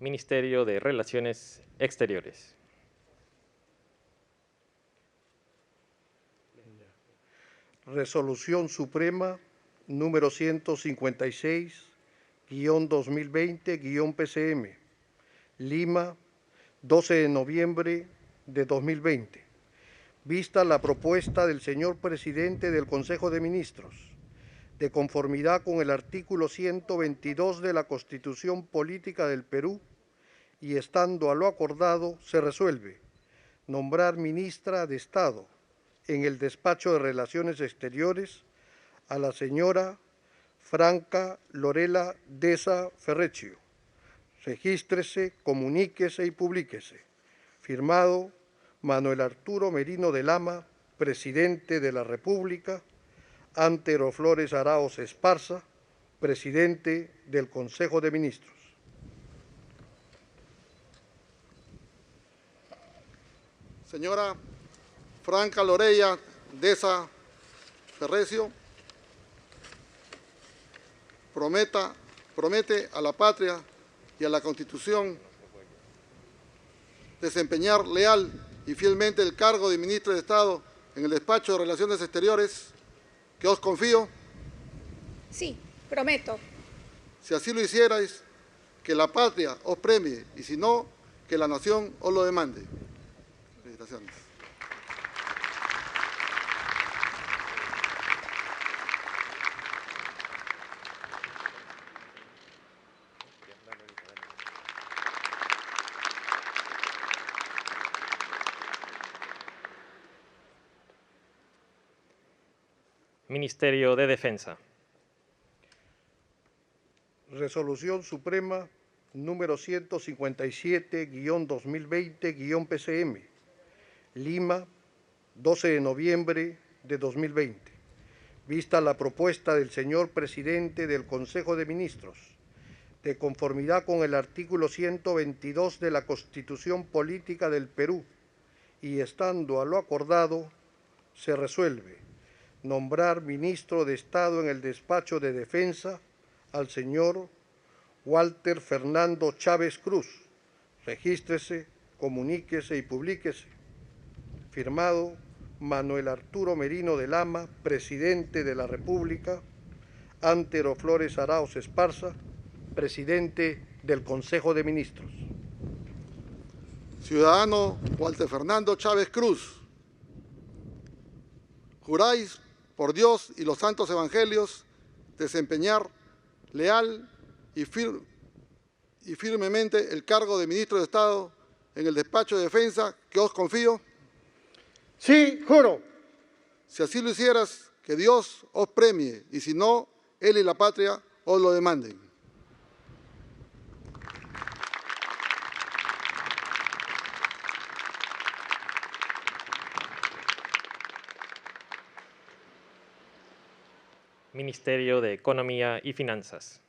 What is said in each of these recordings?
Ministerio de Relaciones Exteriores. Resolución Suprema número 156-2020-PCM, Lima, 12 de noviembre de 2020. Vista la propuesta del señor presidente del Consejo de Ministros, de conformidad con el artículo 122 de la Constitución Política del Perú, y estando a lo acordado, se resuelve nombrar ministra de Estado en el Despacho de Relaciones Exteriores a la señora Franca Lorela Deza Ferreccio. Regístrese, comuníquese y publíquese. Firmado Manuel Arturo Merino de Lama, Presidente de la República, Antero Flores Arauz Esparza, Presidente del Consejo de Ministros. Señora Franca Lorella Deza Ferreccio, promete a la patria y a la Constitución desempeñar leal y fielmente el cargo de Ministra de Estado en el Despacho de Relaciones Exteriores que os confío. Sí, prometo. Si así lo hicierais, que la patria os premie, y si no, que la nación os lo demande. Felicitaciones. Ministerio de Defensa. Resolución Suprema número 157-2020-PCM, Lima, 12 de noviembre de 2020. Vista la propuesta del señor presidente del Consejo de Ministros, de conformidad con el artículo 122 de la Constitución Política del Perú, y estando a lo acordado, se resuelve nombrar ministro de Estado en el Despacho de Defensa al señor Walter Fernando Chávez Cruz. Regístrese, comuníquese y publíquese. Firmado Manuel Arturo Merino de Lama, Presidente de la República, Antero Flores Arauz Esparza, Presidente del Consejo de Ministros. Ciudadano Walter Fernando Chávez Cruz, juráis por Dios y los santos evangelios desempeñar leal y firmemente el cargo de Ministro de Estado en el Despacho de Defensa que os confío. Sí, juro. Si así lo hicieras, que Dios os premie, y si no, Él y la patria os lo demanden. Ministerio de Economía y Finanzas.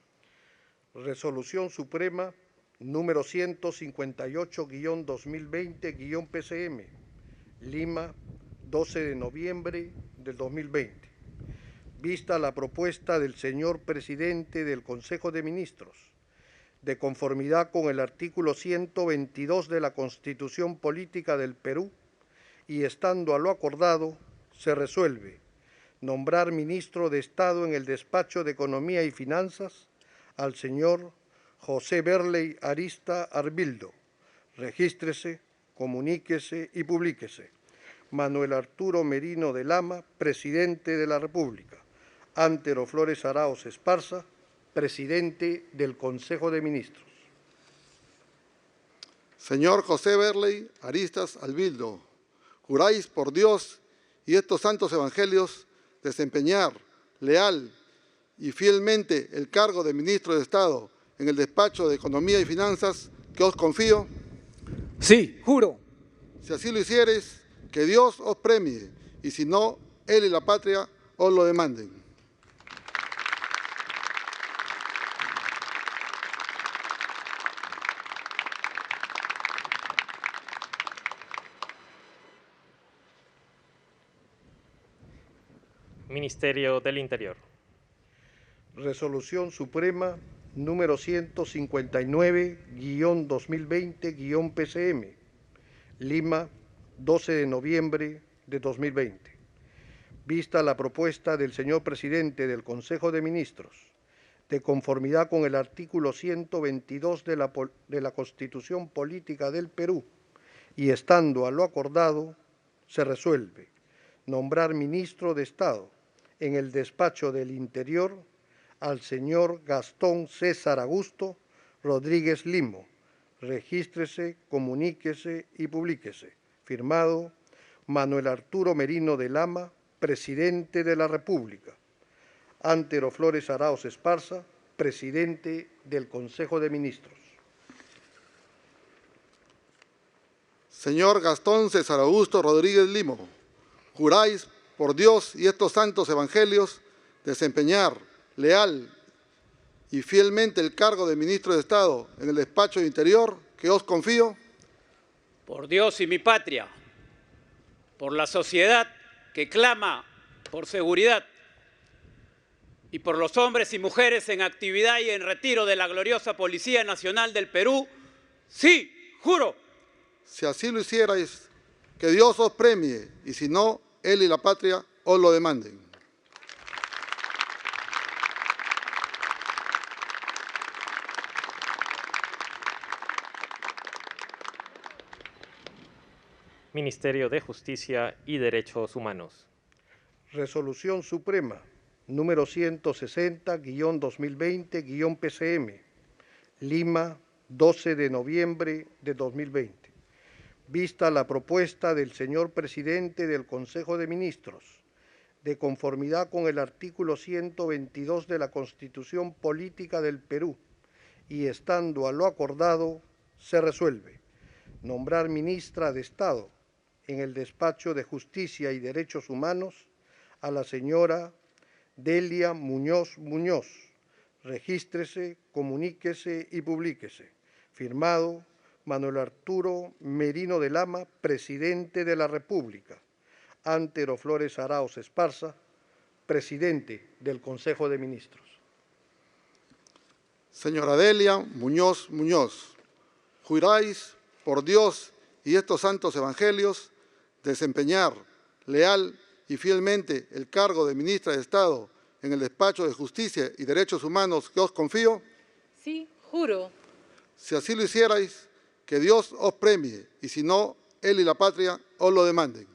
Resolución Suprema número 158-2020-PCM, Lima, 12 de noviembre del 2020. Vista la propuesta del señor presidente del Consejo de Ministros, de conformidad con el artículo 122 de la Constitución Política del Perú, y estando a lo acordado, se resuelve nombrar ministro de Estado en el Despacho de Economía y Finanzas al señor José Berley Arista Arbildo. Regístrese, comuníquese y publíquese. Manuel Arturo Merino de Lama, Presidente de la República. Antero Flores Arauz Esparza, Presidente del Consejo de Ministros. Señor José Berley Aristas Albildo, juráis por Dios y estos santos evangelios desempeñar leal y fielmente el cargo de Ministro de Estado en el Despacho de Economía y Finanzas que os confío. Sí, juro. Si así lo hicieres, que Dios os premie, y si no, Él y la patria os lo demanden. Ministerio del Interior. Resolución Suprema número 159-2020-PCM, Lima, 12 de noviembre de 2020. Vista la propuesta del señor presidente del Consejo de Ministros, de conformidad con el artículo 122 de la Constitución Política del Perú, y estando a lo acordado, se resuelve nombrar ministro de Estado en el despacho del Interior al señor Gastón César Augusto Rodríguez Limo. Regístrese, comuníquese y publíquese. Firmado Manuel Arturo Merino de Lama, Presidente de la República. Antero Flores Arauz Esparza, Presidente del Consejo de Ministros. Señor Gastón César Augusto Rodríguez Limo, juráis por Dios y estos santos evangelios desempeñar leal y fielmente el cargo de ministro de Estado en el despacho de Interior que os confío. Por Dios y mi patria, por la sociedad que clama por seguridad y por los hombres y mujeres en actividad y en retiro de la gloriosa Policía Nacional del Perú, sí, juro. Si así lo hicierais, que Dios os premie, y si no, Él y la patria os lo demanden. Ministerio de Justicia y Derechos Humanos. Resolución Suprema, número 160-2020-PCM, Lima, 12 de noviembre de 2020. Vista la propuesta del señor presidente del Consejo de Ministros, de conformidad con el artículo 122 de la Constitución Política del Perú, y estando a lo acordado, se resuelve nombrar ministra de Estado en el Despacho de Justicia y Derechos Humanos a la señora Delia Muñoz Muñoz. Regístrese, comuníquese y publíquese. Firmado Manuel Arturo Merino de Lama, Presidente de la República. Antero Flores Arauz Esparza, Presidente del Consejo de Ministros. Señora Delia Muñoz Muñoz, juráis por Dios y estos santos evangelios desempeñar leal y fielmente el cargo de ministra de Estado en el Despacho de Justicia y Derechos Humanos que os confío. Sí, juro. Si así lo hicierais, que Dios os premie, y si no, Él y la patria os lo demanden.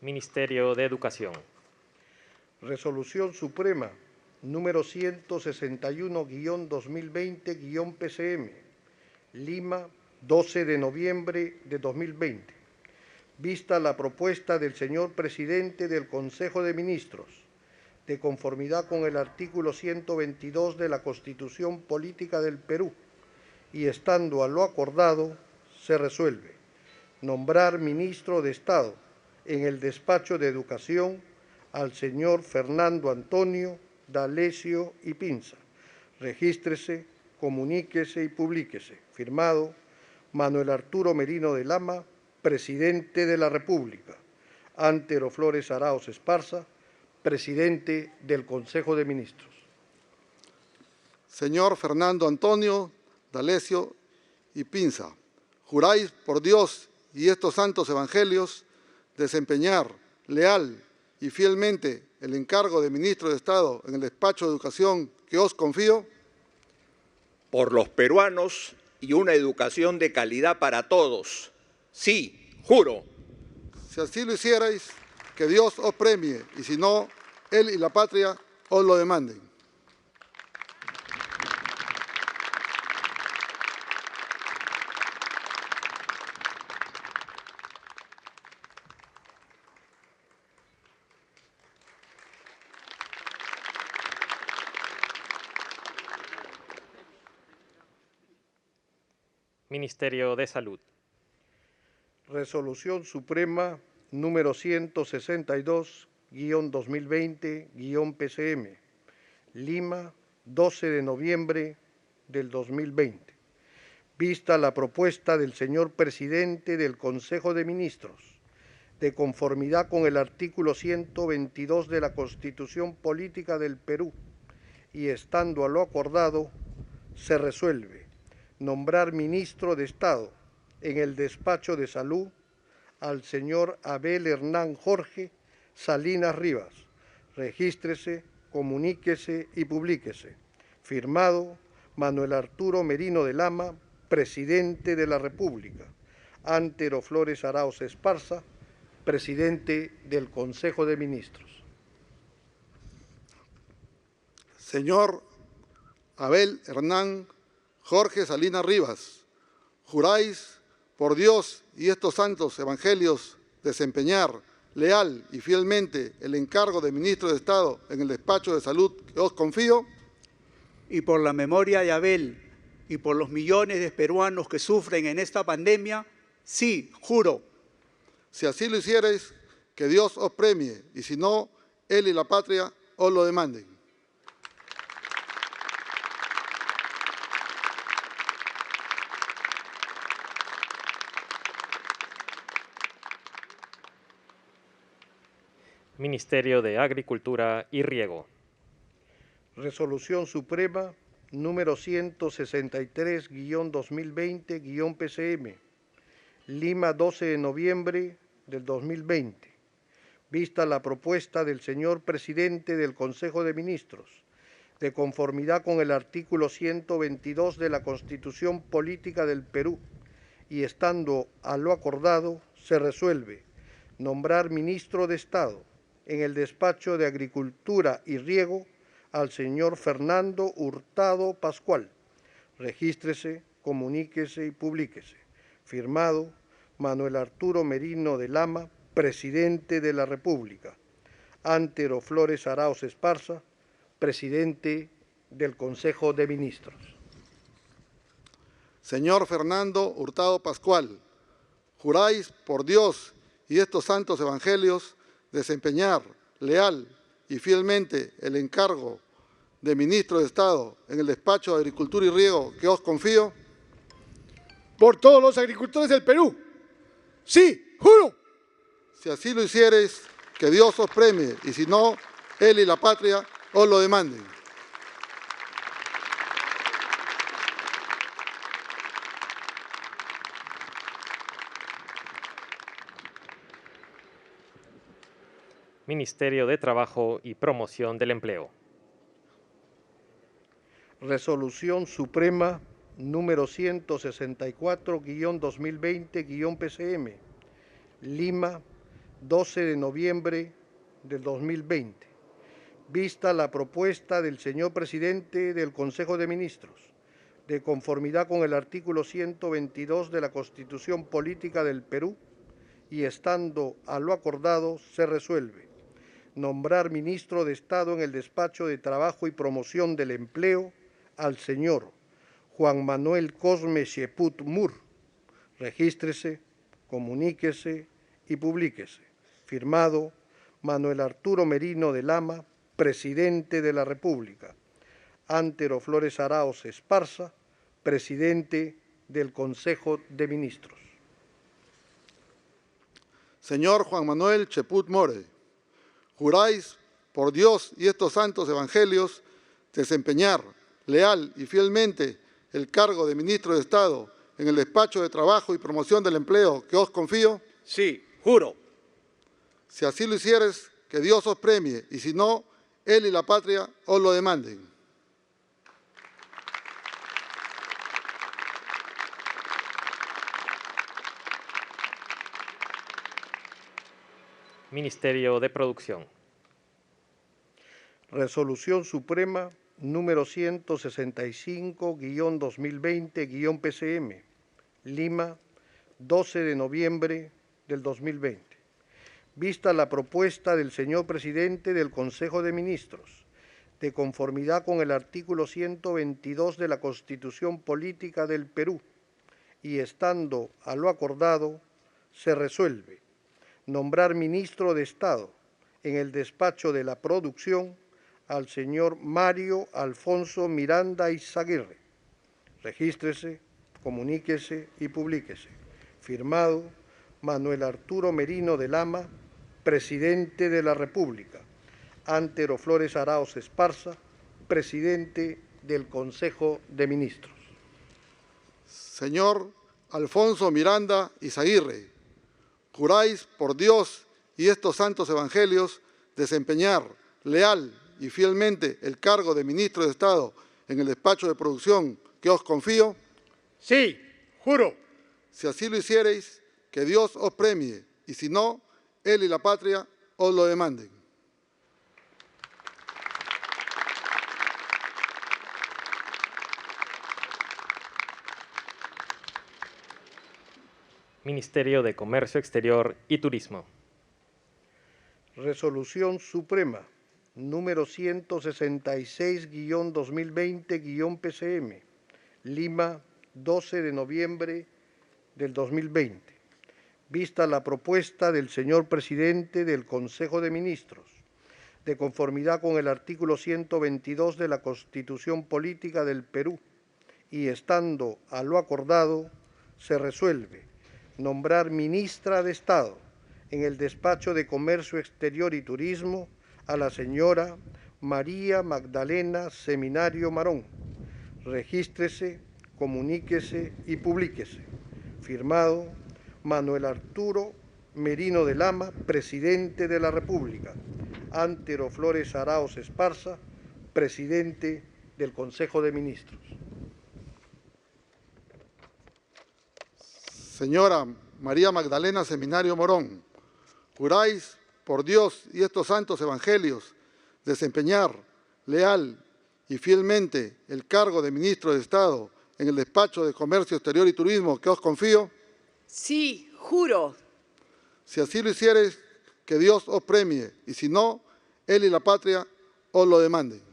Ministerio de Educación. Resolución Suprema, número 161-2020-PCM, Lima, 12 de noviembre de 2020. Vista la propuesta del señor presidente del Consejo de Ministros, de conformidad con el artículo 122 de la Constitución Política del Perú, y estando a lo acordado, se resuelve nombrar ministro de Estado en el Despacho de Educación al señor Fernando Antonio D'Alessio y Pinza. Regístrese, comuníquese y publíquese. Firmado Manuel Arturo Merino de Lama, Presidente de la República. Antero Flores Arauz Esparza, Presidente del Consejo de Ministros. Señor Fernando Antonio D'Alessio y Pinza, juráis por Dios y estos santos evangelios desempeñar leal y fielmente el encargo de ministro de Estado en el Despacho de Educación que os confío. Por los peruanos y una educación de calidad para todos. Sí, juro. Si así lo hicierais, que Dios os premie, y si no, Él y la patria os lo demanden. Ministerio de Salud. Resolución Suprema número 162-2020-PCM, Lima, 12 de noviembre del 2020. vista la propuesta del señor presidente del Consejo de Ministros, de conformidad con el artículo 122 de la Constitución Política del Perú, y estando a lo acordado, se resuelve nombrar ministro de Estado en el despacho de salud al señor Abel Hernán Jorge Salinas Rivas. Regístrese, comuníquese y publíquese. Firmado Manuel Arturo Merino de Lama, Presidente de la República. Antero Flores Arauz Esparza, Presidente del Consejo de Ministros. Señor Abel Hernán Jorge Salinas Rivas, juráis por Dios y estos santos evangelios desempeñar leal y fielmente el encargo de ministro de Estado en el despacho de salud que os confío. Y por la memoria de Abel y por los millones de peruanos que sufren en esta pandemia, sí, juro. Si así lo hiciereis, que Dios os premie, y si no, él y la patria os lo demanden. Ministerio de Agricultura y Riego. Resolución Suprema número 163-2020-PCM, Lima, 12 de noviembre del 2020. Vista la propuesta del señor presidente del Consejo de Ministros, de conformidad con el artículo 122 de la Constitución Política del Perú, y estando a lo acordado, se resuelve nombrar ministro de Estado en el despacho de Agricultura y Riego al señor Fernando Hurtado Pascual. Regístrese, comuníquese y publíquese. Firmado Manuel Arturo Merino de Lama, Presidente de la República. Antero Flores Arauz Esparza, Presidente del Consejo de Ministros. Señor Fernando Hurtado Pascual, juráis por Dios y estos santos evangelios desempeñar leal y fielmente el encargo de ministro de Estado en el despacho de Agricultura y Riego que os confío. Por todos los agricultores del Perú, sí, juro. Si así lo hiciereis, que Dios os premie, y si no, él y la patria os lo demanden. Ministerio de Trabajo y Promoción del Empleo. Resolución Suprema número 164-2020-PCM, Lima, 12 de noviembre del 2020. Vista la propuesta del señor presidente del Consejo de Ministros, de conformidad con el artículo 122 de la Constitución Política del Perú, y estando a lo acordado, se resuelve nombrar ministro de Estado en el despacho de Trabajo y Promoción del Empleo al señor Juan Manuel Cosme Cheput Mur. Regístrese, comuníquese y publíquese. Firmado Manuel Arturo Merino de Lama, Presidente de la República. Antero Flores Arauz Esparza, Presidente del Consejo de Ministros. Señor Juan Manuel Cheput More, juráis por Dios y estos santos evangelios desempeñar leal y fielmente el cargo de ministro de Estado en el despacho de Trabajo y Promoción del Empleo que os confío. Sí, juro. Si así lo hicieres, que Dios os premie, y si no, él y la patria os lo demanden. Ministerio de Producción. Resolución Suprema número 165-2020-PCM, Lima, 12 de noviembre del 2020. Vista la propuesta del señor presidente del Consejo de Ministros, de conformidad con el artículo 122 de la Constitución Política del Perú, y estando a lo acordado, se resuelve nombrar ministro de Estado en el despacho de la Producción al señor Mario Alfonso Miranda Izaguirre. Regístrese, comuníquese y publíquese. Firmado Manuel Arturo Merino de Lama, Presidente de la República. Antero Flores Arauz Esparza, Presidente del Consejo de Ministros. Señor Alfonso Miranda Izaguirre, juráis por Dios y estos santos evangelios desempeñar leal y fielmente el cargo de Ministro de Estado en el despacho de producción que os confío. Sí, juro. Si así lo hiciereis, que Dios os premie, y si no, Él y la patria os lo demanden. Ministerio de Comercio Exterior y Turismo. Resolución Suprema número 166-2020-PCM, Lima, 12 de noviembre del 2020. Vista la propuesta del señor Presidente del Consejo de Ministros, de conformidad con el artículo 122 de la Constitución Política del Perú, y estando a lo acordado, se resuelve nombrar ministra de Estado en el Despacho de Comercio Exterior y Turismo a la señora María Magdalena Seminario Marón. Regístrese, comuníquese y publíquese. Firmado Manuel Arturo Merino de Lama, Presidente de la República. Antero Flores Arauz Esparza, Presidente del Consejo de Ministros. Señora María Magdalena Seminario Morón, juráis por Dios y estos santos evangelios desempeñar leal y fielmente el cargo de Ministro de Estado en el Despacho de Comercio Exterior y Turismo que os confío. Sí, juro. Si así lo hiciereis, que Dios os premie, y si no, Él y la patria os lo demanden.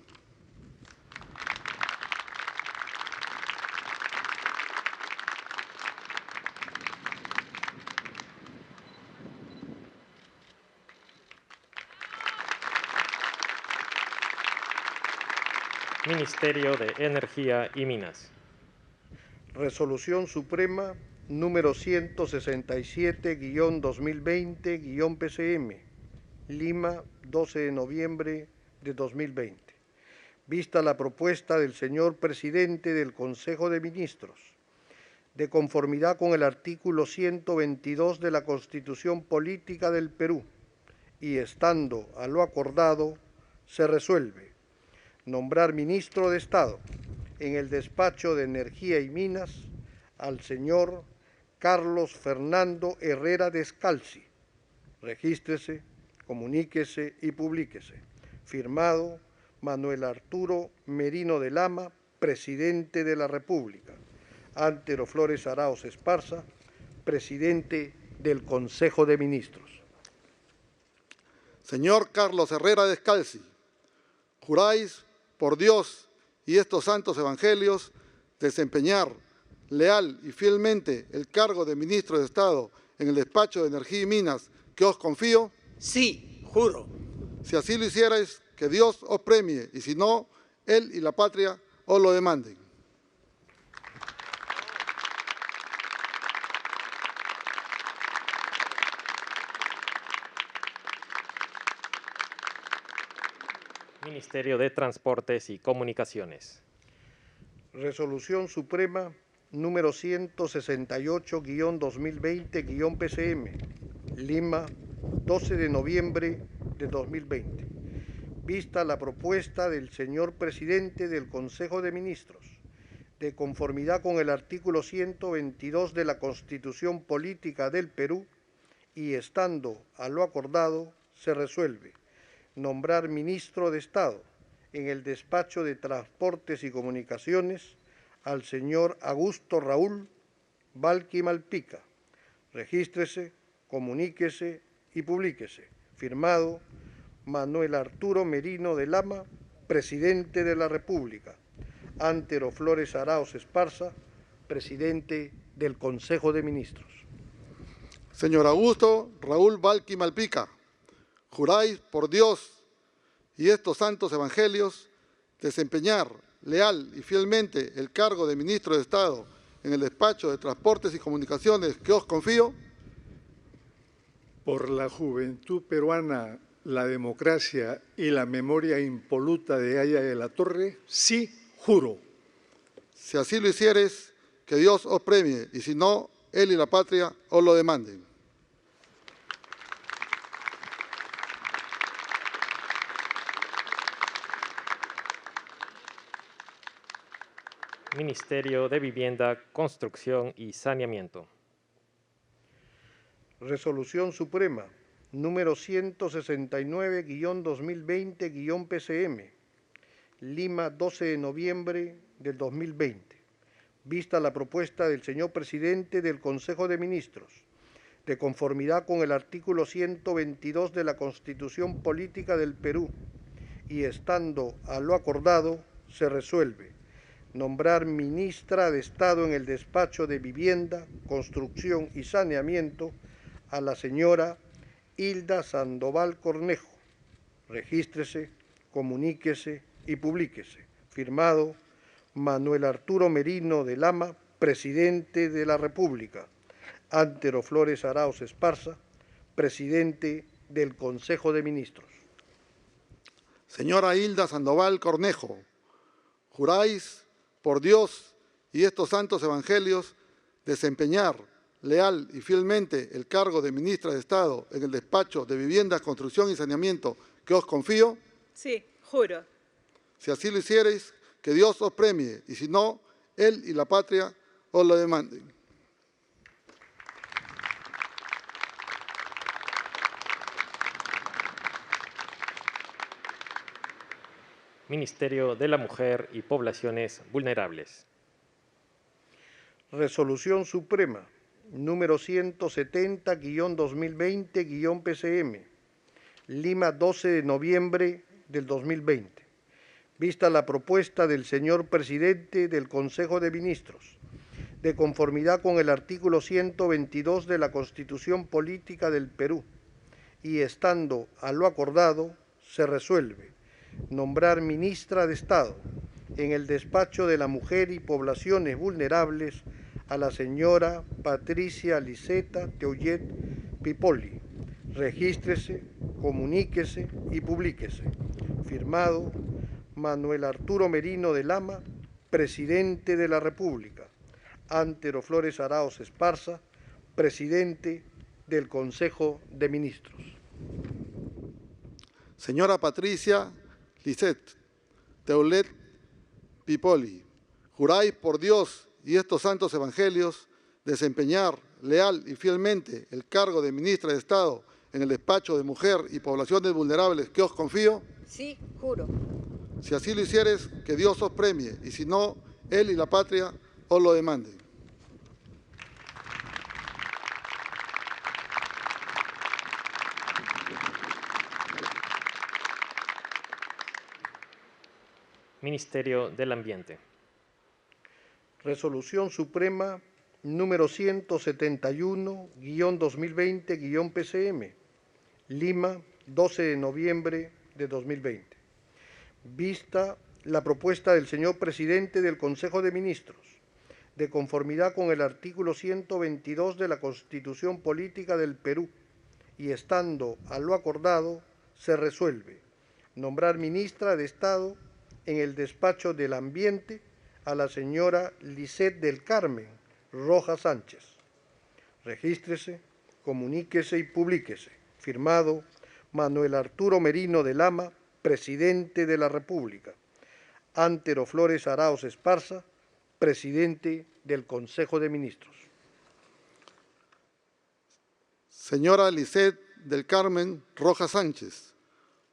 Ministerio de Energía y Minas. Resolución Suprema número 167-2020-PCM, Lima, 12 de noviembre de 2020. Vista la propuesta del señor Presidente del Consejo de Ministros, de conformidad con el artículo 122 de la Constitución Política del Perú, y estando a lo acordado, se resuelve nombrar Ministro de Estado en el Despacho de Energía y Minas al señor Carlos Fernando Herrera Descalzi. Regístrese, comuníquese y publíquese. Firmado Manuel Arturo Merino de Lama, Presidente de la República. Antero Flores Arauz Esparza, Presidente del Consejo de Ministros. Señor Carlos Herrera Descalzi, juráis por Dios y estos santos evangelios desempeñar leal y fielmente el cargo de Ministro de Estado en el Despacho de Energía y Minas que os confío. Sí, juro. Si así lo hicierais, que Dios os premie, y si no, Él y la patria os lo demanden. Ministerio de Transportes y Comunicaciones. Resolución Suprema número 168-2020-PCM, Lima, 12 de noviembre de 2020. Vista la propuesta del señor Presidente del Consejo de Ministros, de conformidad con el artículo 122 de la Constitución Política del Perú, y estando a lo acordado, se resuelve nombrar Ministro de Estado en el Despacho de Transportes y Comunicaciones al señor Augusto Raúl Valqui Malpica. Regístrese, comuníquese y publíquese. Firmado Manuel Arturo Merino de Lama, Presidente de la República. Antero Flores Arauz Esparza, Presidente del Consejo de Ministros. Señor Augusto Raúl Valqui Malpica, juráis por Dios y estos santos evangelios desempeñar leal y fielmente el cargo de Ministro de Estado en el despacho de Transportes y Comunicaciones que os confío. Por la juventud peruana, la democracia y la memoria impoluta de Haya de la Torre, sí, juro. Si así lo hicieres, que Dios os premie, y si no, él y la patria os lo demanden. Ministerio de Vivienda, Construcción y Saneamiento. Resolución Suprema número 169-2020-PCM, Lima, 12 de noviembre del 2020. Vista la propuesta del señor presidente del Consejo de Ministros, de conformidad con el artículo 122 de la Constitución Política del Perú, y estando a lo acordado, se resuelve nombrar ministra de Estado en el despacho de Vivienda, Construcción y Saneamiento a la señora Hilda Sandoval Cornejo. Regístrese, comuníquese y publíquese. Firmado Manuel Arturo Merino de Lama, Presidente de la República. Antero Flores Arauz Esparza, Presidente del Consejo de Ministros. Señora Hilda Sandoval Cornejo, juráis por Dios y estos santos evangelios desempeñar leal y fielmente el cargo de ministra de Estado en el despacho de Vivienda, Construcción y Saneamiento que os confío. Sí, juro. Si así lo hiciereis, que Dios os premie, y si no, él y la patria os lo demanden. Ministerio de la Mujer y Poblaciones Vulnerables. Resolución Suprema número 170-2020-PCM, Lima, 12 de noviembre del 2020. Vista la propuesta del señor presidente del Consejo de Ministros, de conformidad con el artículo 122 de la Constitución Política del Perú, y estando a lo acordado, se resuelve nombrar ministra de Estado en el despacho de la Mujer y Poblaciones Vulnerables a la señora Patricia Liseta Teullet Pipoli. Regístrese, comuníquese y publíquese. Firmado Manuel Arturo Merino de Lama, Presidente de la República. Antero Flores Arauz Esparza, Presidente del Consejo de Ministros. Señora Patricia Liseta Teullet Pipoli, juráis por Dios y estos santos evangelios desempeñar leal y fielmente el cargo de ministra de Estado en el despacho de Mujer y Poblaciones Vulnerables que os confío. Sí, juro. Si así lo hicieres, que Dios os premie, y si no, él y la patria os lo demanden. Ministerio del Ambiente. Resolución Suprema número 171-2020-PCM, Lima, 12 de noviembre de 2020. Vista la propuesta del señor presidente del Consejo de Ministros, de conformidad con el artículo 122 de la Constitución Política del Perú, y estando a lo acordado, se resuelve nombrar ministra de Estado en el despacho del Ambiente a la señora Lisset del Carmen Rojas Sánchez. Regístrese, comuníquese y publíquese. Firmado Manuel Arturo Merino de Lama, Presidente de la República. Antero Flores Arauz Esparza, Presidente del Consejo de Ministros. Señora Lisset del Carmen Rojas Sánchez,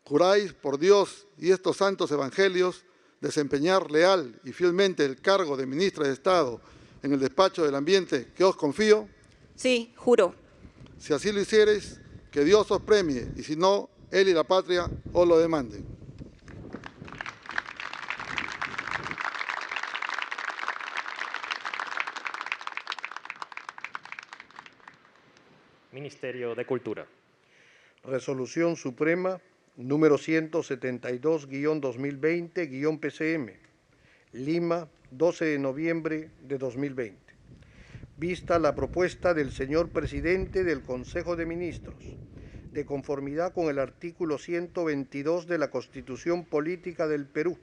juráis por Dios y estos santos evangelios desempeñar leal y fielmente el cargo de ministra de Estado en el despacho del Ambiente que os confío. Sí, juro. Si así lo hiciereis, que Dios os premie, y si no, él y la patria os lo demanden. Ministerio de Cultura. Resolución Suprema número 172-2020-PCM, Lima, 12 de noviembre de 2020. vista la propuesta del señor presidente del Consejo de Ministros, de conformidad con el artículo 122 de la Constitución Política del Perú,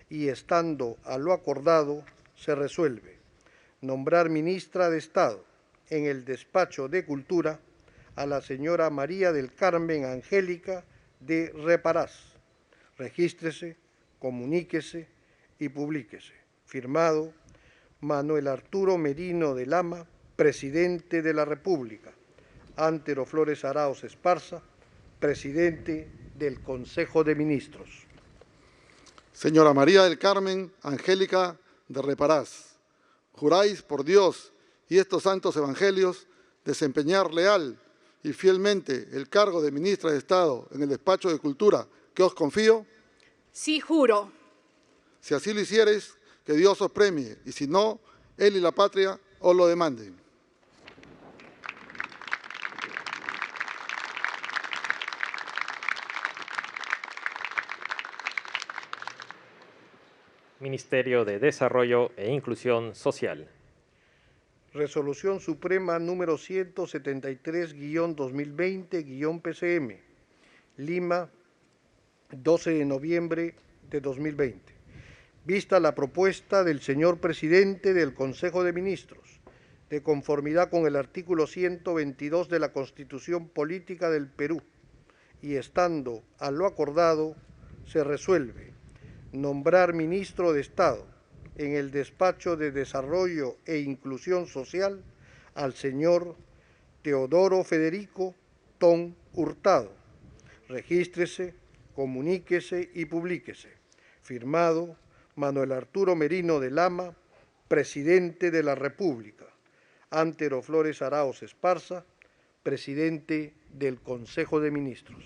y estando a lo acordado, se resuelve nombrar ministra de Estado en el despacho de Cultura a la señora María del Carmen Angélica de Reparás. Regístrese, comuníquese y publíquese. Firmado Manuel Arturo Merino de Lama, Presidente de la República. Antero Flores Arauz Esparza, Presidente del Consejo de Ministros. Señora María del Carmen Angélica de Reparás, juráis por Dios y estos santos evangelios desempeñar leal y fielmente el cargo de ministra de Estado en el despacho de Cultura que os confío. Sí, juro. Si así lo hiciereis, que Dios os premie, y si no, él y la patria os lo demanden. Ministerio de Desarrollo e Inclusión Social. Resolución Suprema número 173-2020-PCM, Lima, 12 de noviembre de 2020. Vista la propuesta del señor presidente del Consejo de Ministros, de conformidad con el artículo 122 de la Constitución Política del Perú, y estando a lo acordado, se resuelve nombrar ministro de Estado en el Despacho de Desarrollo e Inclusión Social al señor Teodoro Federico Ton Hurtado. Regístrese, comuníquese y publíquese. Firmado Manuel Arturo Merino de Lama, Presidente de la República. Antero Flores Arauz Esparza, Presidente del Consejo de Ministros.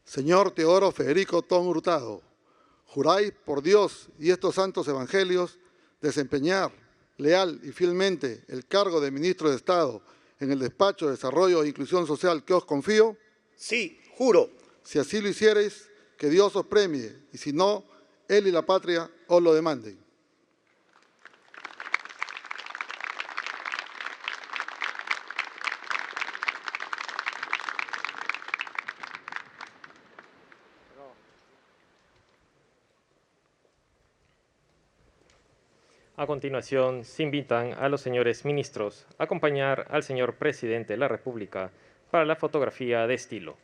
Señor Teodoro Federico Ton Hurtado, juráis por Dios y estos santos evangelios desempeñar leal y fielmente el cargo de ministro de Estado en el despacho de Desarrollo e Inclusión Social que os confío. Sí, juro. Si así lo hiciereis, que Dios os premie, y si no, él y la patria os lo demanden. A continuación, se invitan a los señores ministros a acompañar al señor presidente de la República para la fotografía de estilo.